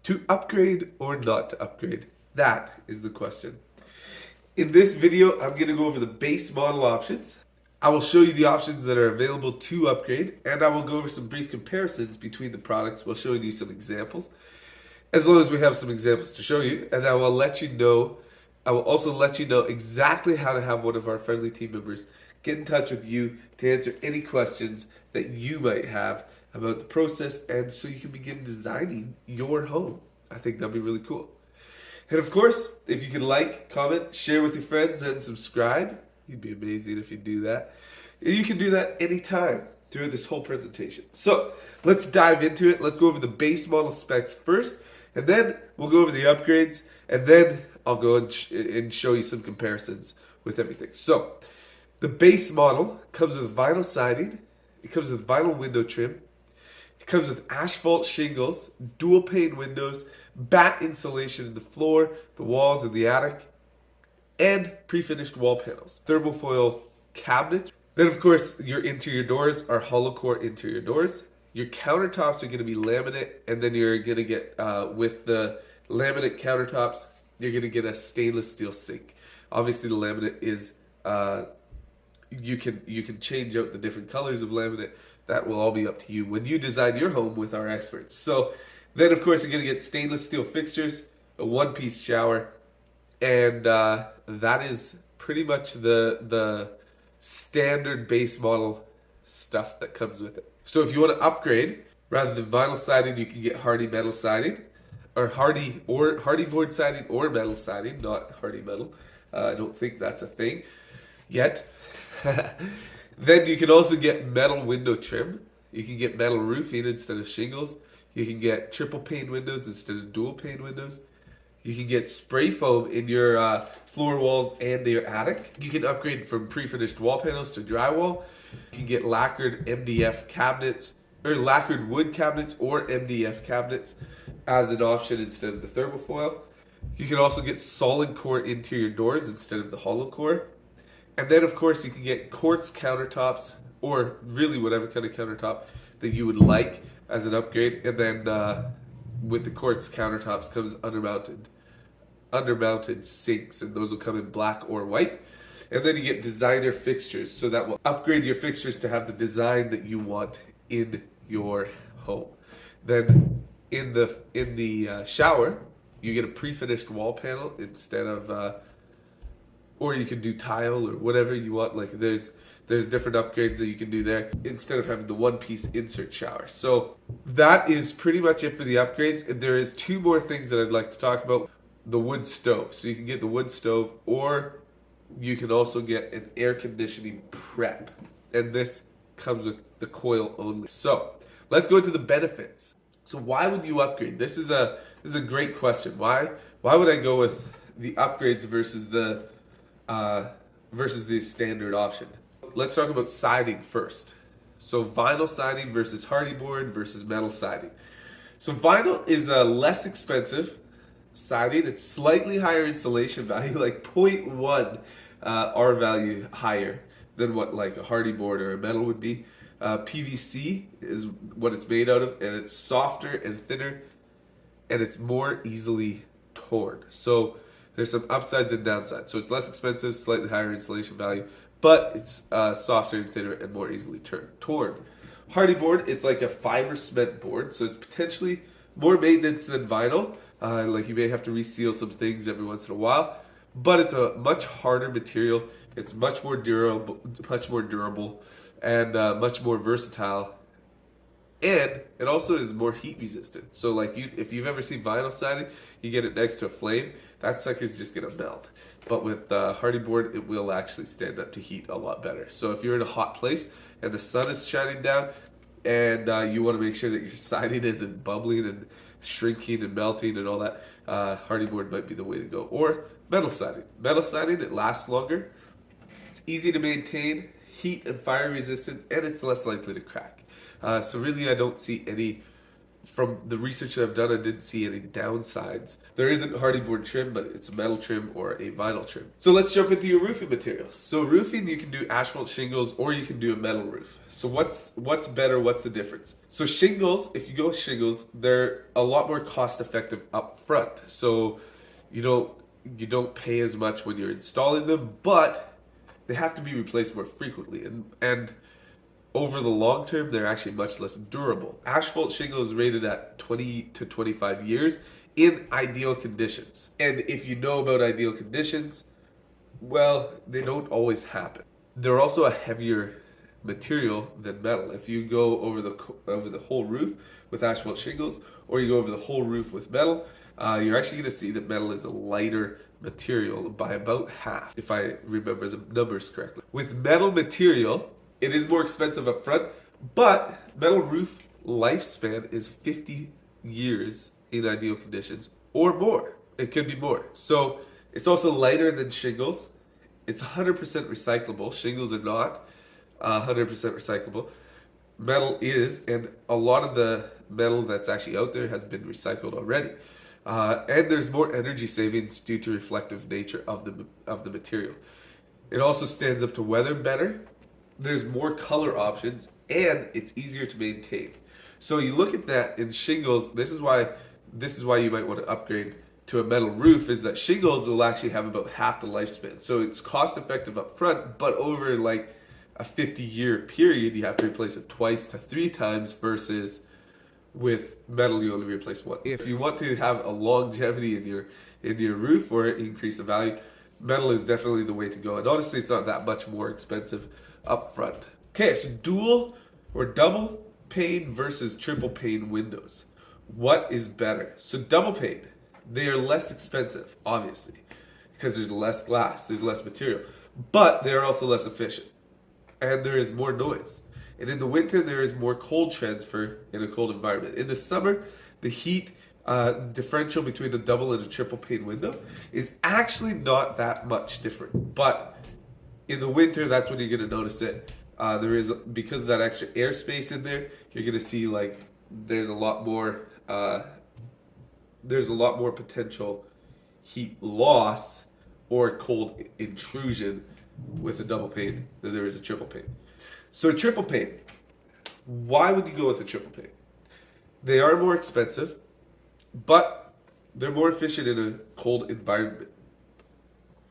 To upgrade or not to upgrade? That is the question. In this video, I'm going to go over the base model options. I will show you the options that are available to upgrade, and I will go over some brief comparisons between the products while showing you some examples. As long as we have some examples to show you, and I will also let you know exactly how to have one of our friendly team members get in touch with you to answer any questions that you might have about the process, and so you can begin designing your home. I think that'd be really cool. And of course, if you can like, comment, share with your friends, and subscribe, you'd be amazing if you do that. And you can do that anytime throughout this whole presentation. So let's dive into it. Let's go over the base model specs first, and then we'll go over the upgrades, and then I'll go and show you some comparisons with everything. So the base model comes with vinyl siding, it comes with vinyl window trim, it comes with asphalt shingles, dual pane windows, batt insulation in the floor, the walls, and the attic, and pre-finished wall panels, thermofoil cabinets. Then of course your interior doors are hollow core interior doors. Your countertops are going to be laminate, and then you're going to get, with the laminate countertops, you're going to get a stainless steel sink. Obviously the laminate is, you can change out the different colors of laminate. That will all be up to you when you design your home with our experts. So then of course you're going to get stainless steel fixtures, a one-piece shower, and that is pretty much the standard base model stuff that comes with it. So if you want to upgrade, rather than vinyl siding, you can get hardy metal siding, or hardy board siding or metal siding, not hardy metal. I don't think that's a thing yet. Then you can also get metal window trim. You can get metal roofing instead of shingles. You can get triple pane windows instead of dual pane windows. You can get spray foam in your floor walls and your attic. You can upgrade from pre-finished wall panels to drywall. You can get lacquered MDF cabinets, or lacquered wood cabinets or MDF cabinets as an option instead of the thermofoil. You can also get solid core interior doors instead of the hollow core. And then of course you can get quartz countertops, or really whatever kind of countertop that you would like as an upgrade. And then with the quartz countertops comes undermounted sinks, and those will come in black or white. And then you get designer fixtures, so that will upgrade your fixtures to have the design that you want in your home. Then in the shower, you get a pre-finished wall panel instead of or you can do tile or whatever you want. Like there's different upgrades that you can do there instead of having the one-piece insert shower. So that is pretty much it for the upgrades. And there is two more things that I'd like to talk about. The wood stove. So you can get the wood stove, or you can also get an air conditioning prep. And this comes with the coil only. So let's go into the benefits. So why would you upgrade? This is a great question. Why would I go with the upgrades versus the standard option? Let's talk about siding first. So vinyl siding versus hardy board versus metal siding. So vinyl is a less expensive siding. It's slightly higher insulation value, like 0.1 R value higher than what like a hardy board or a metal would be. PVC is what it's made out of, and it's softer and thinner, and it's more easily torn. So there's some upsides and downsides. So it's less expensive, slightly higher insulation value, but it's softer and thinner and more easily torn. Hardy board, it's like a fiber cement board, so it's potentially more maintenance than vinyl. Like you may have to reseal some things every once in a while, but it's a much harder material. It's much more durable, and much more versatile. And it also is more heat resistant. So like if you've ever seen vinyl siding, you get it next to a flame, that sucker's just gonna melt. But with hardy board, it will actually stand up to heat a lot better. So if you're in a hot place and the sun is shining down, and you want to make sure that your siding isn't bubbling and shrinking and melting and all that, hardy board might be the way to go. Or metal siding. Metal siding, it lasts longer. It's easy to maintain, heat and fire resistant, and it's less likely to crack. So really I don't see any from the research that I've done, I didn't see any downsides. There isn't hardy board trim, but it's a metal trim or a vinyl trim. So let's jump into your roofing materials. So roofing, you can do asphalt shingles or you can do a metal roof. So what's better? What's the difference? So shingles, if you go with shingles, they're a lot more cost effective up front. So you don't pay as much when you're installing them, but they have to be replaced more frequently. And over the long term, they're actually much less durable. Asphalt shingle is rated at 20 to 25 years in ideal conditions. And if you know about ideal conditions, well, they don't always happen. They're also a heavier material than metal. If you go over the whole roof with asphalt shingles, or you go over the whole roof with metal, you're actually going to see that metal is a lighter material by about half, if I remember the numbers correctly. With metal material, it is more expensive up front, but metal roof lifespan is 50 years in ideal conditions or more. It could be more. So it's also lighter than shingles. It's 100% recyclable. Shingles are not 100% recyclable. Metal is, and a lot of the metal that's actually out there has been recycled already. And there's more energy savings due to reflective nature of the material. It also stands up to weather better. There's more color options, and it's easier to maintain. So you look at that in shingles. This is why you might want to upgrade to a metal roof, is that shingles will actually have about half the lifespan. So it's cost effective up front, but over like a 50-year period, you have to replace it twice to 3 times, versus with metal you only replace once. If you want to have a longevity in your roof or increase the value, metal is definitely the way to go. And honestly, it's not that much more expensive up front. Okay, so dual or double pane versus triple pane windows. What is better? So double pane, they are less expensive, obviously, because there's less glass, there's less material, but they're also less efficient, and there is more noise. And in the winter, there is more cold transfer in a cold environment. In the summer, the heat differential between a double and a triple pane window is actually not that much different, but in the winter, that's when you're going to notice it. There is, because of that extra airspace in there, you're going to see like there's a lot more potential heat loss or cold intrusion with a double pane than there is a triple pane. So a triple pane, why would you go with a triple pane? They are more expensive, but they're more efficient in a cold environment.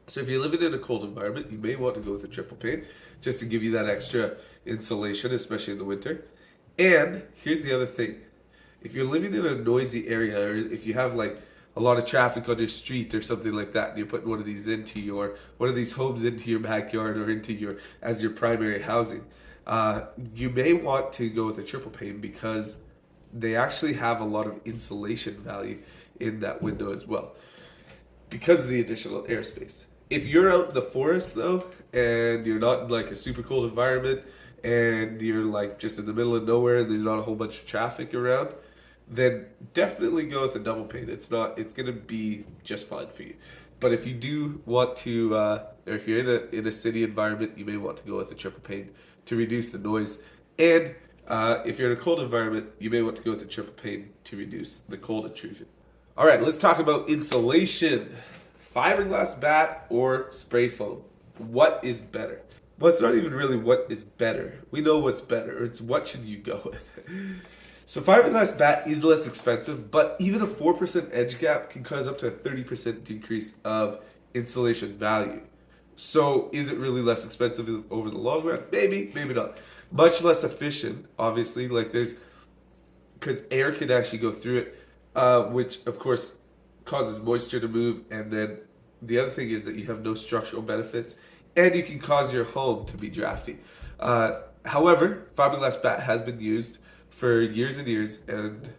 So if you're living in a cold environment, you may want to go with a triple pane just to give you that extra insulation, especially in the winter. And here's the other thing. If you're living in a noisy area, or if you have like a lot of traffic on your street or something like that, and you're putting one of these homes into your backyard or as your primary housing, you may want to go with a triple pane because they actually have a lot of insulation value in that window as well, because of the additional airspace. If you're out in the forest though, and you're not in like a super cold environment, and you're like just in the middle of nowhere and there's not a whole bunch of traffic around, then definitely go with a double pane. It's going to be just fine for you. But if you do want to, or if you're in a city environment, you may want to go with a triple pane to reduce the noise. And if you're in a cold environment, you may want to go with a triple pane to reduce the cold intrusion. All right, let's talk about insulation. Fiberglass batt or spray foam. What is better? Well, it's not even really what is better. We know what's better. It's what should you go with. So fiberglass batt is less expensive, but even a 4% edge gap can cause up to a 30% decrease of insulation value. So is it really less expensive over the long run? Maybe, maybe not. Much less efficient, obviously. Because air can actually go through it, which of course causes moisture to move. And then the other thing is that you have no structural benefits, and you can cause your home to be drafty. However, fiberglass batt has been used for years and years, and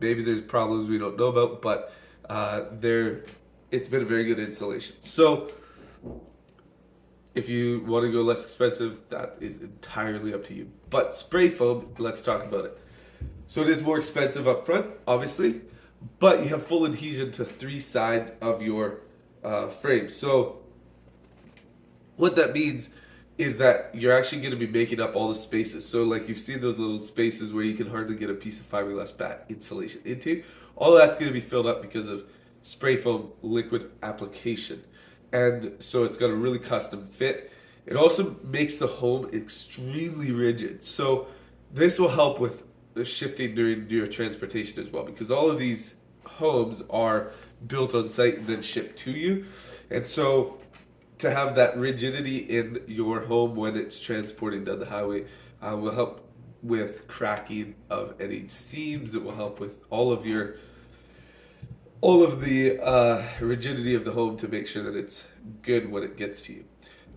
maybe there's problems we don't know about, but it's been a very good insulation. So if you want to go less expensive, that is entirely up to you. But spray foam, let's talk about it. So it is more expensive up front, obviously, but you have full adhesion to 3 sides of your frame. So what that means is that you're actually going to be making up all the spaces. So like you've seen those little spaces where you can hardly get a piece of fiberglass batt insulation into. All that's going to be filled up because of spray foam liquid application. And so it's got a really custom fit. It also makes the home extremely rigid. So this will help with the shifting during your transportation as well, because all of these homes are built on site and then shipped to you. And so to have that rigidity in your home when it's transporting down the highway will help with cracking of any seams. It will help with all of the rigidity of the home to make sure that it's good when it gets to you.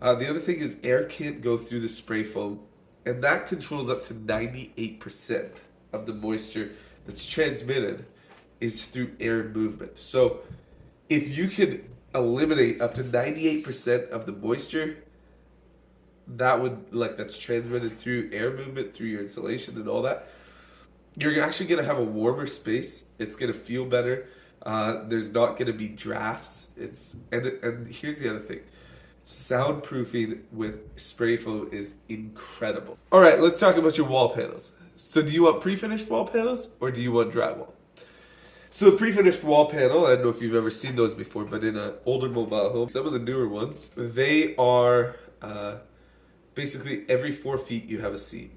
The other thing is air can't go through the spray foam, and that controls up to 98% of the moisture that's transmitted is through air movement. So if you could eliminate up to 98% of the moisture that's transmitted through air movement, through your insulation and all that, you're actually going to have a warmer space. It's going to feel better. There's not going to be drafts. And here's the other thing. Soundproofing with spray foam is incredible. All right, let's talk about your wall panels. So do you want pre-finished wall panels or do you want drywall? So the pre-finished wall panel, I don't know if you've ever seen those before, but in an older mobile home, some of the newer ones, they are basically every 4 feet you have a seam.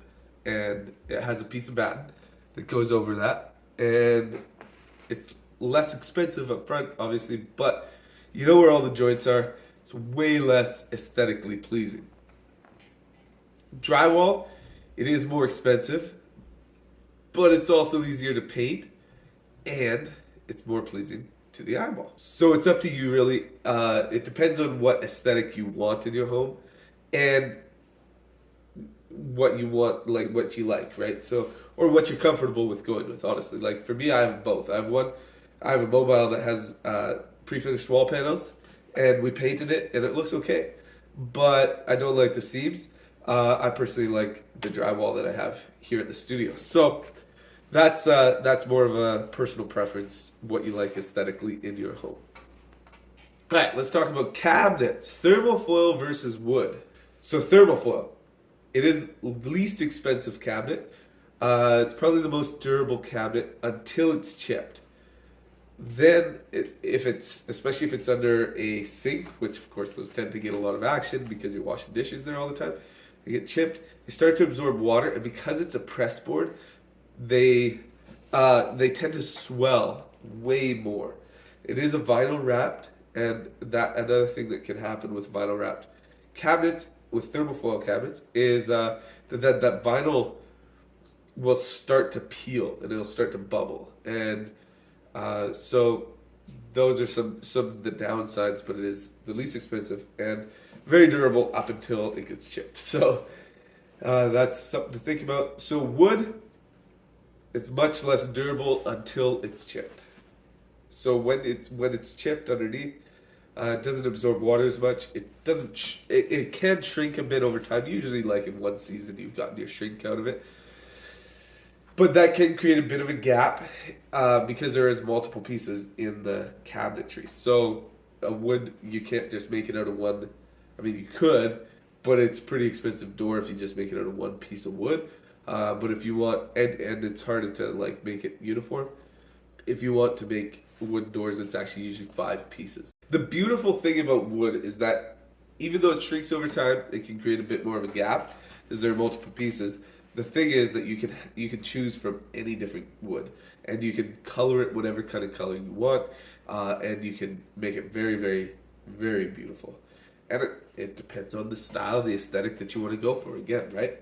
And it has a piece of batten that goes over that. And it's less expensive up front, obviously, but you know where all the joints are. It's way less aesthetically pleasing. Drywall, it is more expensive, but it's also easier to paint, and it's more pleasing to the eyeball. So it's up to you, really. It depends on what aesthetic you want in your home, and what you want, like what you like, right? So, or what you're comfortable with going with, honestly. Like for me, I have both. I have a mobile that has pre-finished wall panels, and we painted it, and it looks okay. But I don't like the seams. I personally like the drywall that I have here at the studio. So that's more of a personal preference, what you like aesthetically in your home. All right, let's talk about cabinets. Thermofoil versus wood. So thermofoil, it is the least expensive cabinet. It's probably the most durable cabinet until it's chipped. Then, especially if it's under a sink, which of course those tend to get a lot of action because you're washing dishes there all the time, they get chipped. They start to absorb water, and because it's a press board, they tend to swell way more. It is a vinyl wrapped, and that another thing that can happen with vinyl wrapped cabinets, with thermofoil cabinets, is that vinyl will start to peel and it'll start to bubble, and so those are some of the downsides, but it is the least expensive and very durable up until it gets chipped. So that's something to think about. So wood, it's much less durable until it's chipped. So when it's chipped underneath, it doesn't absorb water as much. It can shrink a bit over time. Usually, like in one season, you've gotten your shrink out of it. But that can create a bit of a gap because there is multiple pieces in the cabinetry. So a wood, you can't just make it out of one. I mean, you could, but it's pretty expensive door if you just make it out of one piece of wood. But if you want, and it's harder to like make it uniform. If you want to make wood doors, it's actually usually 5 pieces. The beautiful thing about wood is that even though it shrinks over time, it can create a bit more of a gap because there are multiple pieces. The thing is that you can choose from any different wood, and you can color it whatever kind of color you want, and you can make it very, very, very beautiful. And it depends on the style, the aesthetic that you want to go for again, right?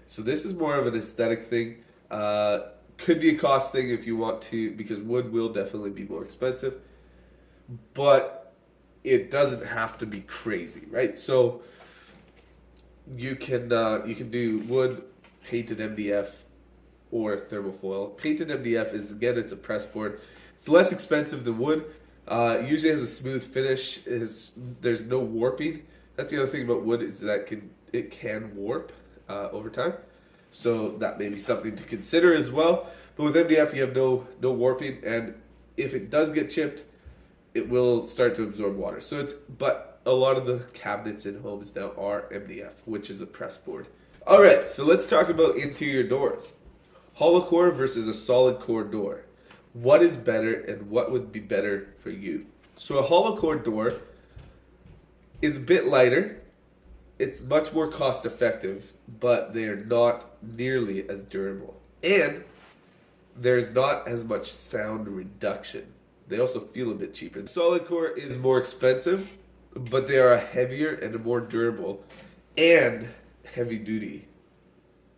So this is more of an aesthetic thing. Could be a cost thing if you want to, because wood will definitely be more expensive, but it doesn't have to be crazy, right? So you can do wood, painted MDF, or thermofoil. Painted MDF is, again, it's a press board. It's less expensive than wood. It usually has a smooth finish. There's no warping. That's the other thing about wood, is that it can warp over time. So that may be something to consider as well. But with MDF, you have no warping, and if it does get chipped, it will start to absorb water. But a lot of the cabinets in homes now are MDF, which is a press board. All right, so let's talk about interior doors. Hollow core versus a solid core door. What is better and what would be better for you? So a hollow core door is a bit lighter. It's much more cost effective, but they are not nearly as durable. And there's not as much sound reduction. They also feel a bit cheaper. Solid core is more expensive, but they are heavier and more durable and heavy duty.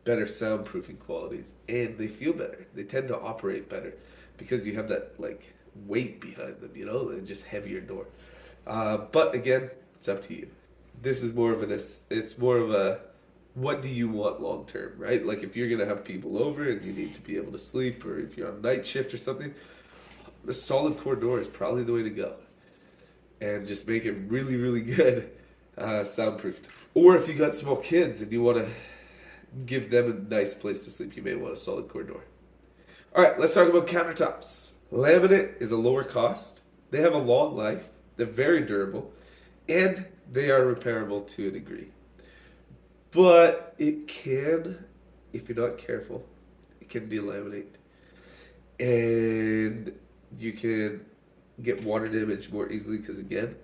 Better soundproofing qualities. And they feel better. They tend to operate better because you have that like weight behind them, you know, they're just heavier door. But again, it's up to you. This is more of it's more of a, what do you want long term, right? Like if you're going to have people over and you need to be able to sleep, or if you're on night shift or something, a solid core door is probably the way to go. And just make it really, really good soundproofed. Or if you got small kids and you want to give them a nice place to sleep, you may want a solid core door. All right, let's talk about countertops. Laminate is a lower cost. They have a long life. They're very durable. And they are repairable to a degree. But it can, if you're not careful, it can delaminate. And you can get water damage more easily because, again,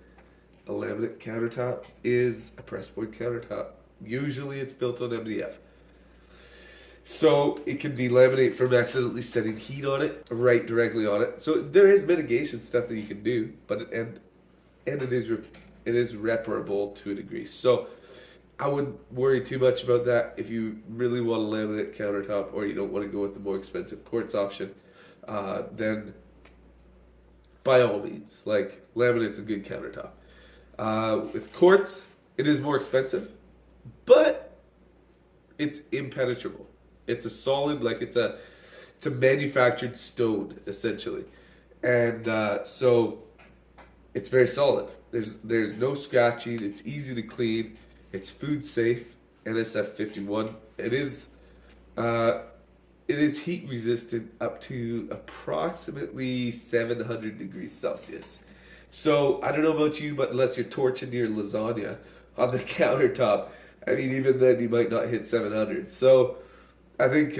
a laminate countertop is a pressboard countertop. Usually it's built on MDF. So it can delaminate from accidentally setting heat on it, right directly on it. So there is mitigation stuff that you can do, but and it is reparable to a degree. So I wouldn't worry too much about that. If you really want a laminate countertop, or you don't want to go with the more expensive quartz option, then by all means, like, laminate's a good countertop. With quartz, it is more expensive, but it's impenetrable. It's a solid, like it's a manufactured stone essentially, and so it's very solid. There's no scratching. It's easy to clean. It's food safe. NSF 51. It is heat resistant up to approximately 700 degrees Celsius. So I don't know about you, but unless you're torching your lasagna on the countertop, I mean, even then you might not hit 700. So I think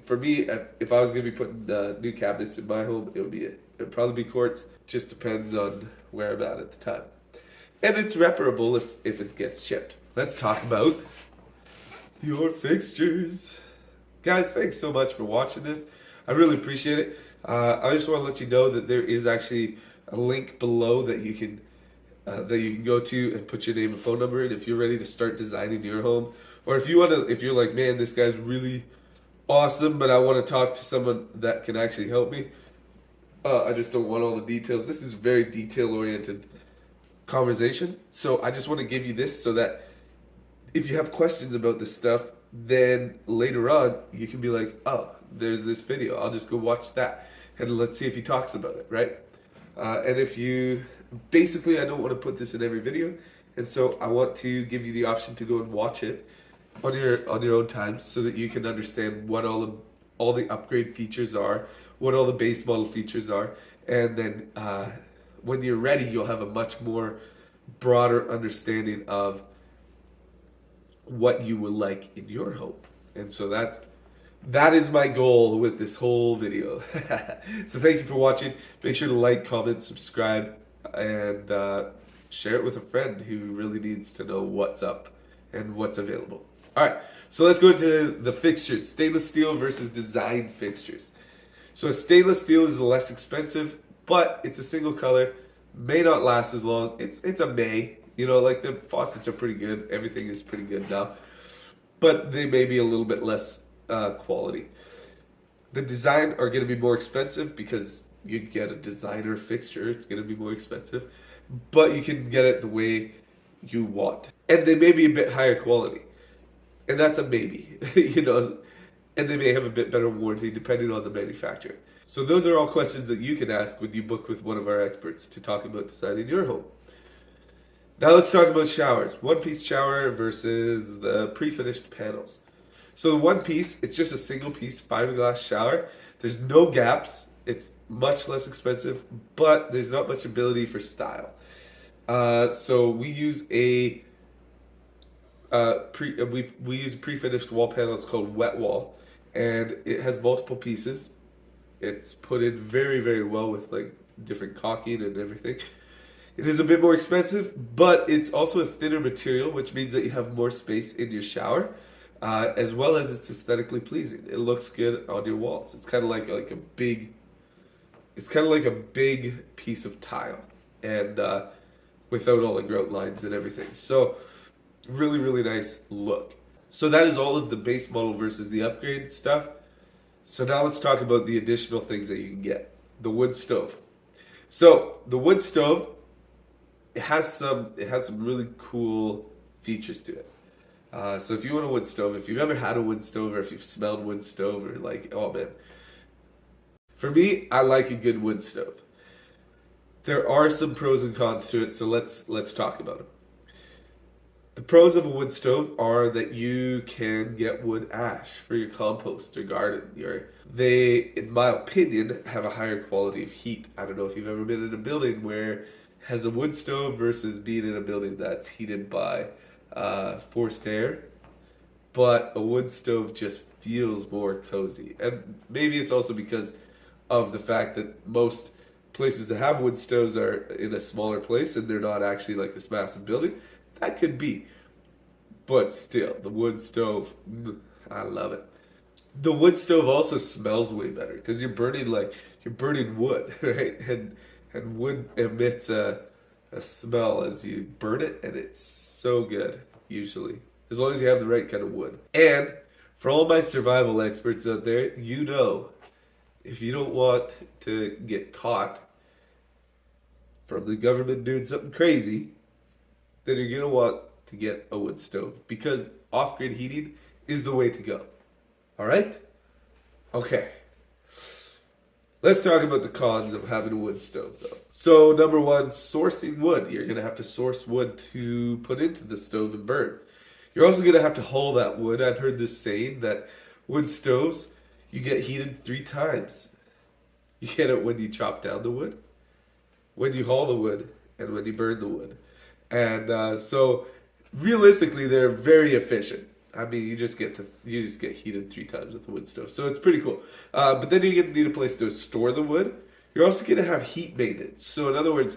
for me, if I was going to be putting new cabinets in my home, it'd probably be quartz. Just depends on where I'm at the time. And it's reparable if it gets chipped. Let's talk about your fixtures. Guys, thanks so much for watching this. I really appreciate it. I just want to let you know that there is actually a link below that you can go to and put your name and phone number in if you're ready to start designing your home. Or if you're like, man, this guy's really awesome, but I want to talk to someone that can actually help me. I just don't want all the details. This is a very detail-oriented conversation. So I just want to give you this so that if you have questions about this stuff, then later on you can be like, oh, there's this video. I'll just go watch that. And let's see if he talks about it, right? And if you, basically, I don't want to put this in every video. And so I want to give you the option to go and watch it on your own time so that you can understand what all the upgrade features are, what all the base model features are, and then when you're ready, you'll have a much more broader understanding of what you would like in your home. And so that is my goal with this whole video. So thank you for watching. Make sure to like, comment, subscribe, and share it with a friend who really needs to know what's up and what's available. All right, so let's go into the fixtures. Stainless steel versus design fixtures. So a stainless steel is less expensive, but it's a single color, may not last as long. It's a may, you know, like the faucets are pretty good. Everything is pretty good now, but they may be a little bit less quality. The design are going to be more expensive because you get a designer fixture. It's going to be more expensive, but you can get it the way you want. And they may be a bit higher quality. And that's a maybe, you know, and they may have a bit better warranty depending on the manufacturer. So those are all questions that you can ask when you book with one of our experts to talk about designing your home. Now let's talk about showers. One-piece shower versus the pre-finished panels. So the one-piece, it's just a single-piece fiberglass shower. There's no gaps. It's much less expensive, but there's not much ability for style. So we use we use a pre-finished wall panel. It's called wet wall, and it has multiple pieces. It's put in very, very well with like different caulking and everything. It is a bit more expensive, but it's also a thinner material, which means that you have more space in your shower, as well as it's aesthetically pleasing. It looks good on your walls. It's kind of like a big, it's kind of like a big piece of tile, and without all the grout lines and everything. So really, really nice look. So that is all of the base model versus the upgrade stuff. So now let's talk about the additional things that you can get. The wood stove. So the wood stove, it has some really cool features to it. So if you want a wood stove, if you've ever had a wood stove, or if you've smelled wood stove, or like, oh man. For me, I like a good wood stove. There are some pros and cons to it, so let's talk about them. The pros of a wood stove are that you can get wood ash for your compost or garden. They, in my opinion, have a higher quality of heat. I don't know if you've ever been in a building where has a wood stove versus being in a building that's heated by forced air, but a wood stove just feels more cozy. And maybe it's also because of the fact that most places that have wood stoves are in a smaller place and they're not actually like this massive building. That could be, but still, the wood stove, I love it. The wood stove also smells way better because you're burning wood, right? And wood emits a smell as you burn it, and it's so good, usually, as long as you have the right kind of wood. And for all my survival experts out there, you know, if you don't want to get caught from the government doing something crazy, then you're going to want to get a wood stove, because off-grid heating is the way to go. All right? Okay. Let's talk about the cons of having a wood stove, though. So, number one, sourcing wood. You're going to have to source wood to put into the stove and burn. You're also going to have to haul that wood. I've heard this saying that wood stoves, you get heated 3 times. You get it when you chop down the wood, when you haul the wood, and when you burn the wood. And so, realistically, they're very efficient. I mean, you just get heated 3 times with the wood stove, so it's pretty cool. But then you're going to need a place to store the wood. You're also going to have heat maintenance. So in other words,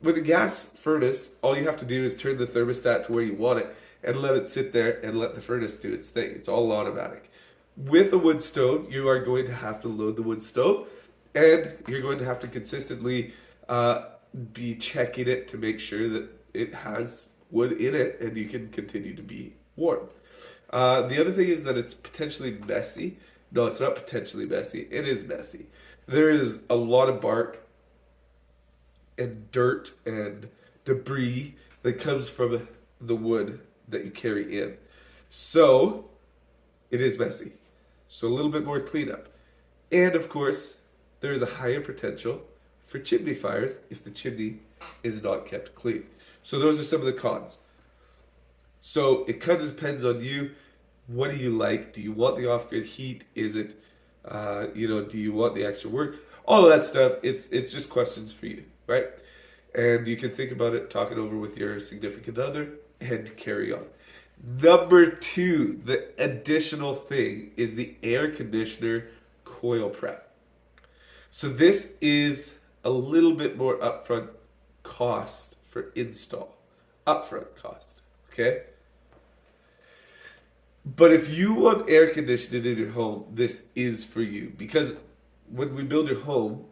with a gas furnace, all you have to do is turn the thermostat to where you want it and let it sit there and let the furnace do its thing. It's all automatic. With a wood stove, you are going to have to load the wood stove, and you're going to have to consistently be checking it to make sure that it has wood in it and you can continue to be warm. The other thing is that it's potentially messy. No, it's not potentially messy. It is messy. There is a lot of bark and dirt and debris that comes from the wood that you carry in. So, it is messy. So a little bit more cleanup. And of course, there is a higher potential for chimney fires if the chimney is not kept clean. So those are some of the cons. So it kind of depends on you. What do you like? Do you want the off-grid heat? Is it, do you want the extra work? All of that stuff, it's just questions for you, right? And you can think about it, talk it over with your significant other, and carry on. Number 2, the additional thing is the air conditioner coil prep. So this is a little bit more upfront cost for install. Upfront cost, okay? But if you want air conditioning in your home, this is for you. Because when we build your home,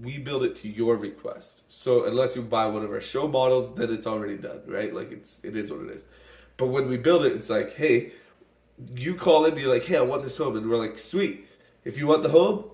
we build it to your request. So unless you buy one of our show models, then it's already done, right? Like it is what it is. But when we build it, it's like, hey, you call in, you're like, hey, I want this home. And we're like, sweet. If you want the home,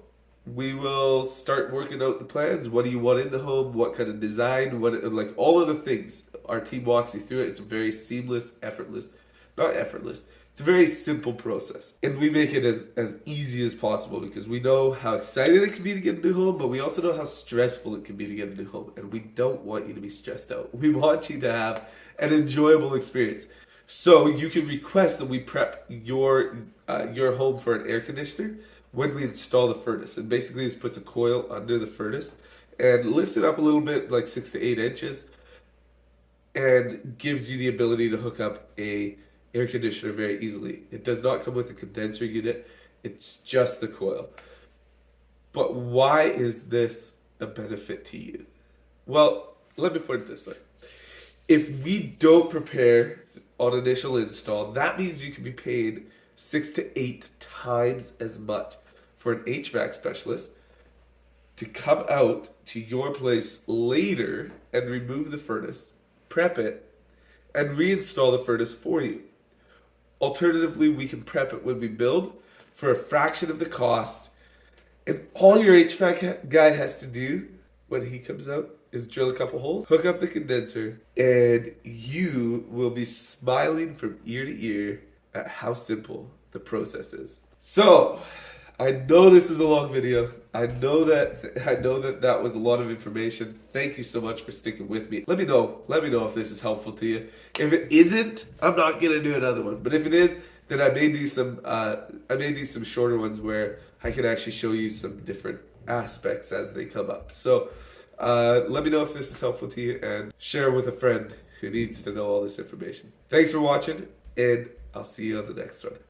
we will start working out the plans. What do you want in the home? What kind of design? Like all of the things. Our team walks you through it. It's very seamless, effortless. Not effortless. It's a very simple process. And we make it as easy as possible because we know how exciting it can be to get a new home, but we also know how stressful it can be to get a new home. And we don't want you to be stressed out. We want you to have an enjoyable experience. So you can request that we prep your home for an air conditioner when we install the furnace. And basically this puts a coil under the furnace and lifts it up a little bit, like 6 to 8 inches, and gives you the ability to hook up a air conditioner very easily. It does not come with a condenser unit, it's just the coil. But why is this a benefit to you? Well, let me put it this way. If we don't prepare on initial install, that means you can be paid 6 to 8 times as much for an HVAC specialist to come out to your place later and remove the furnace, prep it, and reinstall the furnace for you. Alternatively, we can prep it when we build for a fraction of the cost, and all your HVAC guy has to do when he comes out is drill a couple holes, hook up the condenser, and you will be smiling from ear to ear at how simple the process is. So, I know this is a long video. I know that was a lot of information. Thank you so much for sticking with me. Let me know if this is helpful to you. If it isn't, I'm not gonna do another one. But if it is, then I may do some shorter ones where I can actually show you some different aspects as they come up. So let me know if this is helpful to you, and share with a friend who needs to know all this information. Thanks for watching, and I'll see you on the next one.